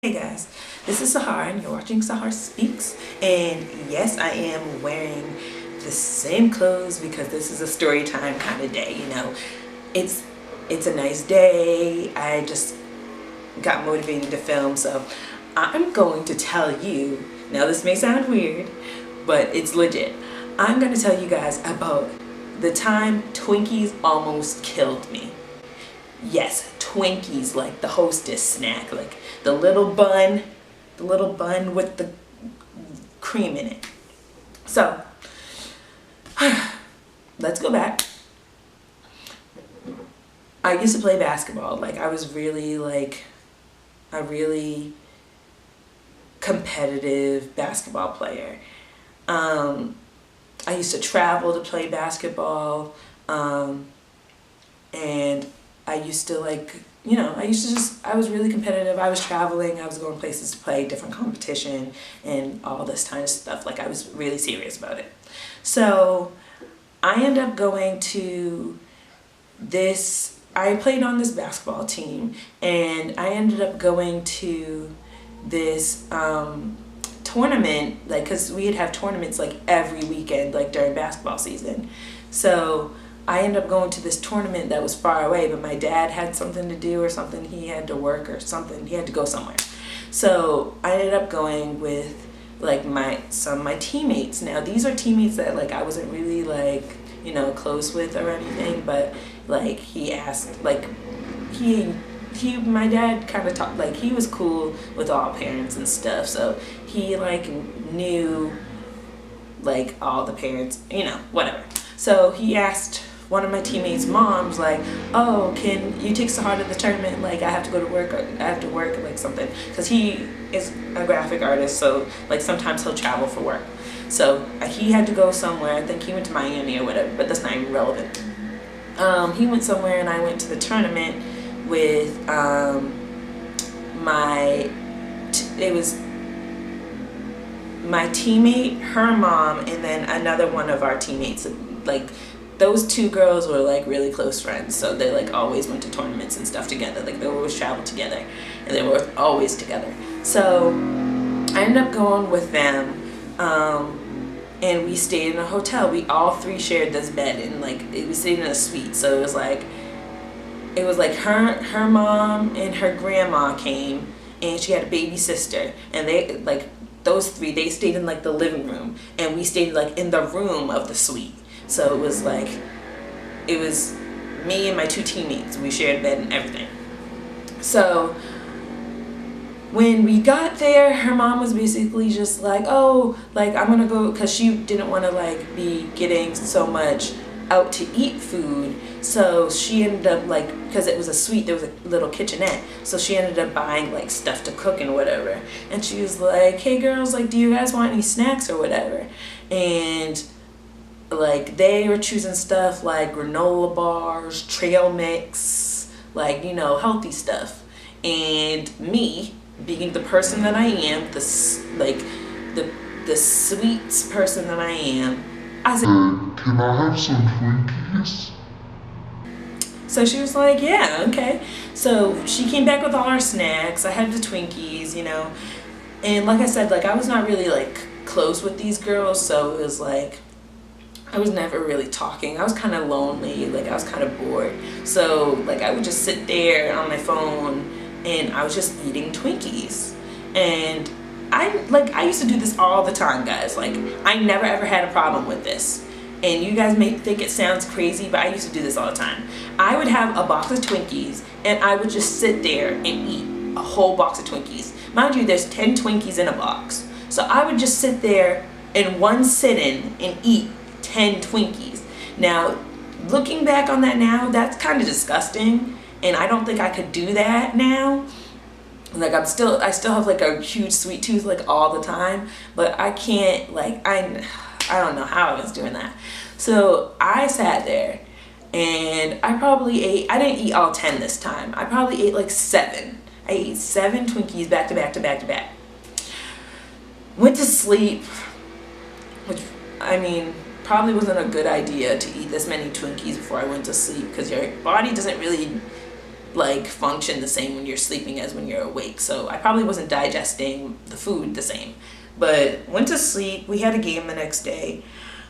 Hey guys, this is Sahar and you're watching Sahar Speaks, and yes, I am wearing the same clothes because this is a story time kind of day, you know. It's a nice day. I just got motivated to film, so I'm going to tell you, now this may sound weird, but it's legit. I'm going to tell you guys about the time Twinkies almost killed me. Yes, Twinkies, like the Hostess snack, like the little bun with the cream in it. So, let's go back. I used to play basketball. Like, I was really like a really competitive basketball player. I used to travel to play basketball, and I used to I was really competitive. I was traveling, I was going places to play different competition and all this kind of stuff. Like, I was really serious about it. So I ended up going to I played on this basketball team, and I ended up going to this tournament, like, because we'd have tournaments like every weekend, like during basketball season. So I ended up going to this tournament that was far away, but my dad had something to do or something. He had to work or something. He had to go somewhere. So I ended up going with like some of my teammates. Now, these are teammates that like I wasn't really like, you know, close with or anything, but like he asked, like my dad kind of talked, like he was cool with all parents and stuff. So he like knew like all the parents, you know, whatever. So he asked one of my teammates' moms, like, oh, can you take Sahar to the tournament? Like, I have to go to work, or I have to work, like something. Because he is a graphic artist, so like sometimes he'll travel for work. So he had to go somewhere. I think he went to Miami or whatever, but that's not even relevant. He went somewhere, and I went to the tournament with it was my teammate, her mom, and then another one of our teammates. Like, those two girls were like really close friends, so they like always went to tournaments and stuff together. Like, they always traveled together, and they were always together. So I ended up going with them, and we stayed in a hotel. We all three shared this bed, and like we stayed in a suite. So it was like her mom and her grandma came, and she had a baby sister, and they like those three, they stayed in like the living room, and we stayed like in the room of the suite. So it was me and my two teammates. We shared a bed and everything. So when we got there, her mom was basically just like, oh, like, I'm gonna go, because she didn't want to like be getting so much out to eat food. So she ended up, like, because it was a suite, there was a little kitchenette, so she ended up buying like stuff to cook and whatever. And she was like, hey girls, like, do you guys want any snacks or whatever? And like, they were choosing stuff like granola bars, trail mix, like, you know, healthy stuff. And me, being the person that I am, the sweets person that I am, I said, can I have some Twinkies? So she was like, yeah, okay. So she came back with all our snacks. I had the Twinkies, you know. And like I said, like, I was not really like close with these girls, so it was like I was never really talking. I was kind of lonely, like I was kind of bored. So like I would just sit there on my phone, and I was just eating Twinkies. And I used to do this all the time, guys. Like, I never ever had a problem with this. And you guys may think it sounds crazy, but I used to do this all the time. I would have a box of Twinkies, and I would just sit there and eat a whole box of Twinkies. Mind you, there's 10 Twinkies in a box. So I would just sit there in one sitting and eat 10 Twinkies. Now, looking back on that now, that's kind of disgusting, and I don't think I could do that now. Like, I still have like a huge sweet tooth like all the time, but I can't, like, I don't know how I was doing that. So I sat there, and I didn't eat all 10 this time. I probably ate like 7. I ate 7 Twinkies back to back to back to back. Went to sleep, which, I mean, probably wasn't a good idea to eat this many Twinkies before I went to sleep, because your body doesn't really like function the same when you're sleeping as when you're awake. So I probably wasn't digesting the food the same. But went to sleep. We had a game the next day.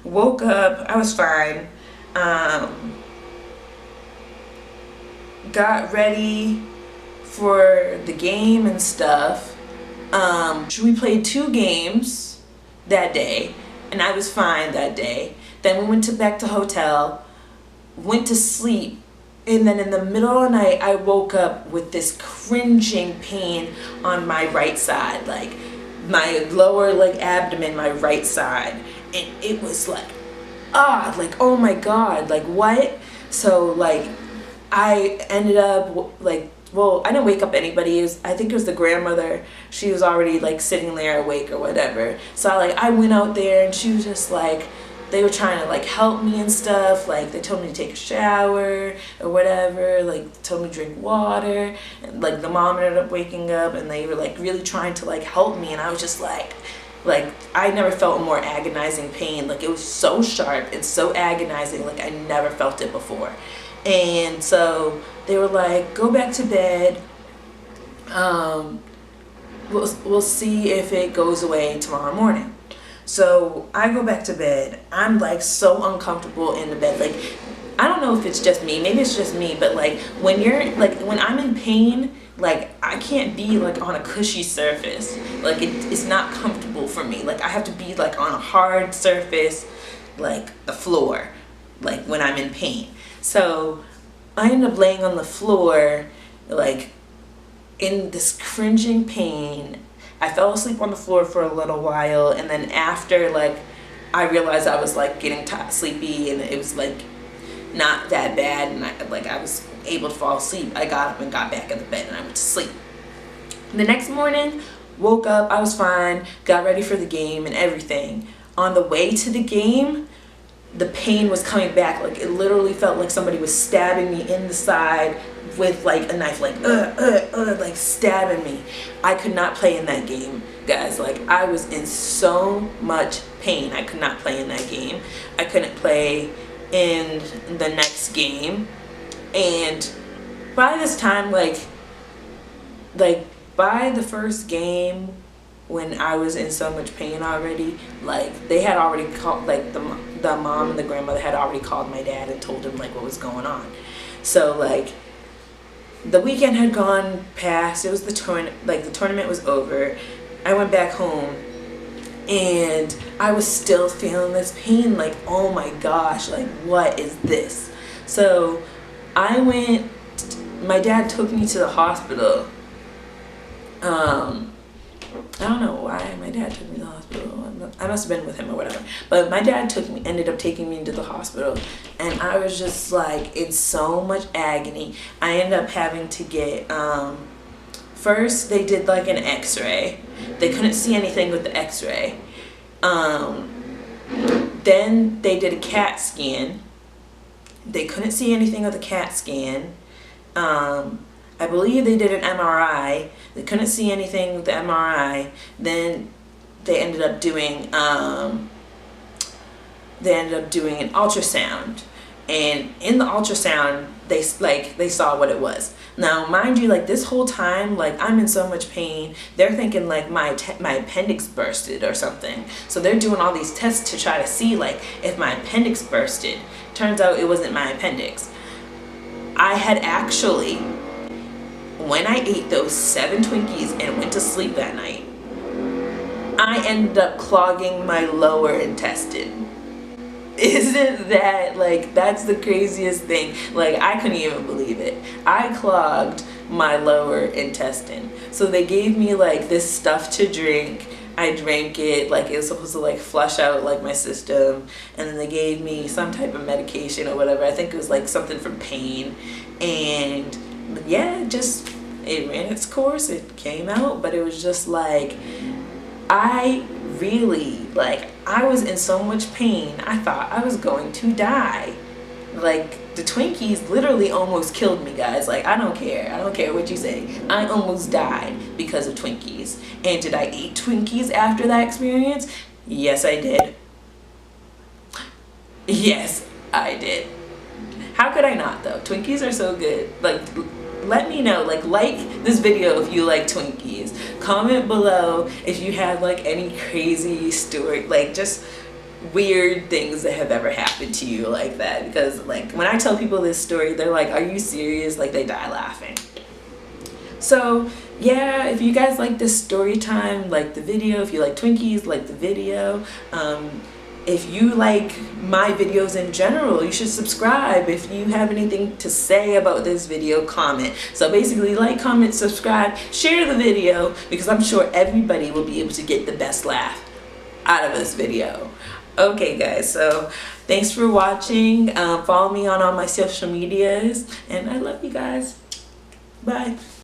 Woke up. I was fine. Got ready for the game and stuff. We played 2 games that day, and I was fine that day. Then we went back to hotel, went to sleep, and then in the middle of the night, I woke up with this cringing pain on my right side, like my lower like abdomen, my right side, and it was like, like, oh my God, like what? So like, I ended up like, well, I didn't wake up anybody. I think it was the grandmother. She was already like sitting there awake or whatever. So I went out there, and she was just like, they were trying to like help me and stuff. Like they told me to take a shower or whatever. Like told me to drink water. And like the mom ended up waking up, and they were like really trying to like help me. And I was just like I never felt more agonizing pain. Like it was so sharp and so agonizing. Like I never felt it before. And so they were like, go back to bed. We'll see if it goes away tomorrow morning. So I go back to bed. I'm like so uncomfortable in the bed. Like, I don't know if it's just me. Maybe it's just me. But like when when I'm in pain, like I can't be like on a cushy surface. Like it's not comfortable for me. Like I have to be like on a hard surface, like the floor, like when I'm in pain. So I ended up laying on the floor, like in this cringing pain. I fell asleep on the floor for a little while, and then after like I realized I was like getting sleepy, and it was like not that bad, and I was able to fall asleep. I got up and got back in the bed, and I went to sleep. The next morning, woke up, I was fine, got ready for the game and everything. On the way to the game, the pain was coming back. Like it literally felt like somebody was stabbing me in the side with like a knife, like like stabbing me. I could not play in that game, guys. Like I was in so much pain. I could not play in that game. I couldn't play in the next game. And by this time, like by the first game, when I was in so much pain already, like they had already called, like the mom and the grandmother had already called my dad and told him like what was going on. So like the weekend had gone past. It was the tournament was over. I went back home, and I was still feeling this pain. Like, oh my gosh, like what is this? So I went. My dad took me to the hospital. I don't know why my dad took me to the hospital. I must have been with him or whatever. But my dad ended up taking me into the hospital, and I was just like in so much agony. I ended up having to get, first they did like an x-ray. They couldn't see anything with the x-ray. Then they did a CAT scan. They couldn't see anything with the CAT scan. I believe they did an MRI. They couldn't see anything with the MRI. Then they ended up doing an ultrasound, and in the ultrasound they saw what it was. Now mind you, like this whole time, like I'm in so much pain, they're thinking like my appendix bursted or something. So they're doing all these tests to try to see like if my appendix bursted. Turns out it wasn't my appendix. I had actually, when I ate those 7 Twinkies and went to sleep that night, I ended up clogging my lower intestine. Isn't that, like, that's the craziest thing. Like, I couldn't even believe it. I clogged my lower intestine. So they gave me like this stuff to drink. I drank it, like it was supposed to like flush out like my system, and then they gave me some type of medication or whatever. I think it was like something for pain, and yeah, it ran its course. It came out, but it was just like, I was in so much pain. I thought I was going to die. Like the Twinkies literally almost killed me, guys. Like I don't care what you say. I almost died because of Twinkies. And did I eat Twinkies after that experience? Yes, I did. Yes, I did. How could I not though? Twinkies are so good. let me know, like this video if you like Twinkies. Comment below if you have like any crazy story, like just weird things that have ever happened to you like that, because like when I tell people this story, they're like, are you serious? Like they die laughing. So yeah, if you guys like this story time, like the video. If you like Twinkies, like the video. If you like my videos in general, you should subscribe. If you have anything to say about this video, comment. So basically, like, comment, subscribe, share the video, because I'm sure everybody will be able to get the best laugh out of this video. Okay guys, so thanks for watching. Follow me on all my social medias, and I love you guys. Bye.